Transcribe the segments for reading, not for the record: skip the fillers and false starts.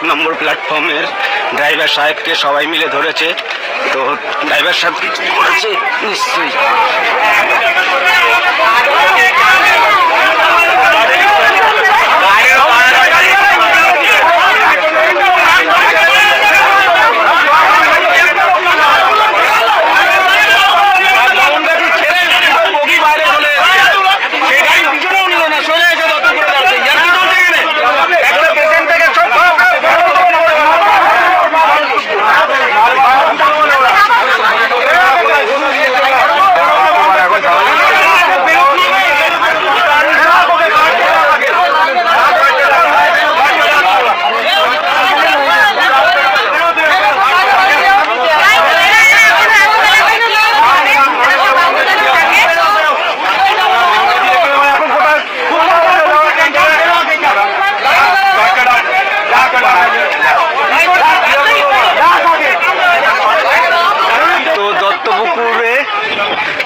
নম্বর প্ল্যাটফর্মের ড্রাইভার সাহেবকে সবাই মিলে ধরেছে। তো ড্রাইভার সাহেব কিছু করেছে নিশ্চয়ই।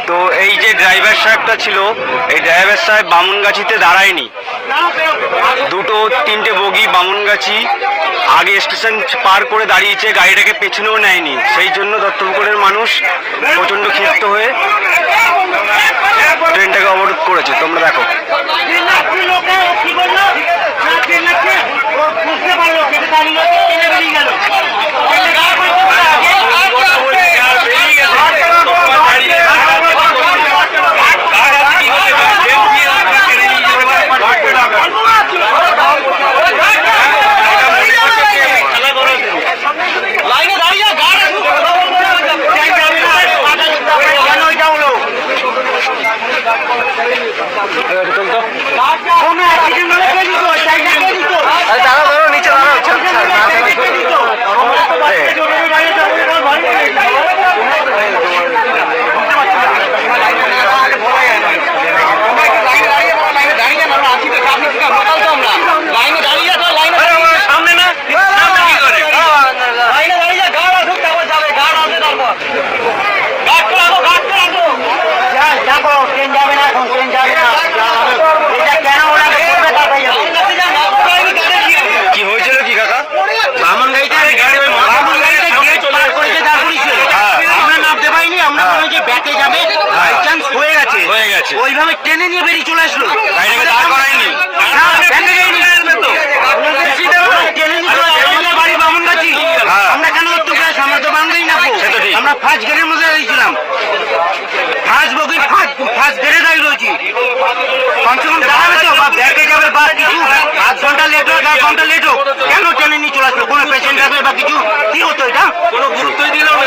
তো এই যে ড্রাইভার সাহেবটা ছিল, এই ড্রাইভার সাহেব বামুনগাছিতে দাঁড়ায়নি। দুটো তিনটে বগি বামুনগাছি আগে স্টেশন পার করে দাঁড়িয়েছে, গাড়িটাকে পেছনেও নেয়নি। সেই জন্য দত্তপুকুরের মানুষ প্রচণ্ড ক্ষিপ্ত হয়ে ট্রেনটাকে অবরোধ করেছে। তোমরা দেখো। ওইভাবে টেনে নিয়ে বেরিয়ে চলে আসলো, বাড়ি বামুনগাছি। আমরা কেন আমরা তো বাংলায় না, আমরা ফার্স্ট গেটের মধ্যে রয়েছিলাম, ফার্স্ট বগি ফার্স্ট গেটে দাঁড়িয়ে রয়েছি। কমসে কম দাঁড়াবে তো, বা ব্যাকে যাবে বা কিছু, আধ ঘন্টা লেট হোক 1 ঘন্টা লেট হোক, কেন টেনে নিয়ে চলে আসলো? কোনো পেশেন্ট আসবে বা কিছু, কি হতো? এটা কোনো গুরুত্বই দিল না।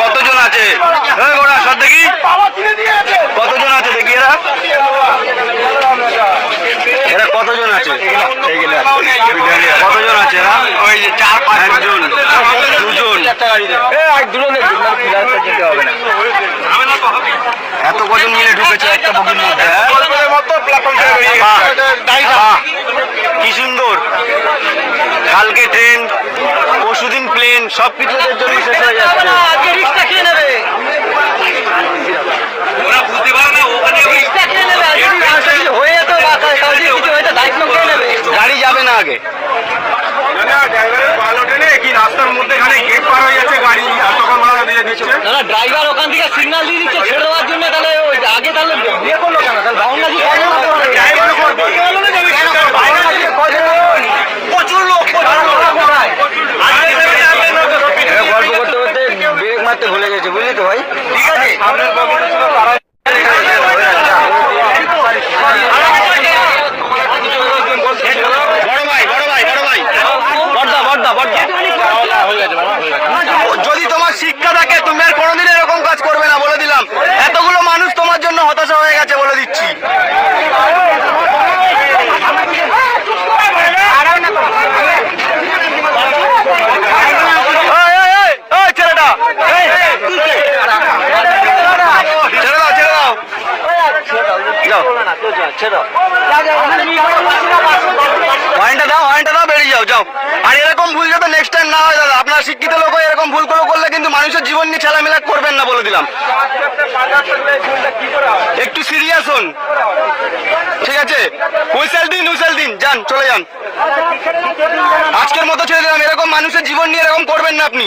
কতজন আছে দেখি, কতজন আছে দেখি, এরা কতজন আছে, কতজন আছে এরা? ওই যে 4-5 জন, 2জন, এত কজন মিলে ঢুকেছে একটা বগির মধ্যে। কি সুন্দর! কালকে ট্রেন, পরশুদিন প্লেন, সবকিছুদের জন্য শেষ হয়ে যাচ্ছে। গাড়ি যাবে না আগে, রাস্তার মধ্যে গেট পার হয়ে যাচ্ছে, গাড়ি তখন ভাড়া দিয়ে দিচ্ছে। ড্রাইভার ওখান থেকে সিগন্যাল দিয়ে দিচ্ছে ছেড়ে দেওয়ার জন্য, তাহলে আগে তাহলে বিয়ে করলো কেন? তাহলে বাউন্ডারি প্রচুর লোক, গল্প করতে করতে ব্রেক মারতে ভুলে গেছে, বুঝলি তো ভাই? ঠিক আছে, যদি তোমার শিক্ষা থাকে তুমি আর কোনোদিন এরকম কাজ করবে না, বলে দিলাম। এতগুলো মানুষ তোমার জন্য হতাশা হয়ে গেছে, বলে দিচ্ছি। যাও যাও। আর এরকম ভুল যাতে নেক্সট টাইম না হয় দাদা, আপনার শিক্ষিত লোক এরকম ভুল করলে কিন্তু মানুষের জীবন নিয়ে খেলামেলা করবেন না বলে দিলাম। একটু সিরিয়াস হন, ঠিক আছে? হুইসেল দিন, যান চলে যান। আজকের মতো ছেড়ে দিলাম, এরকম মানুষের জীবন নিয়ে এরকম করবেন না আপনি।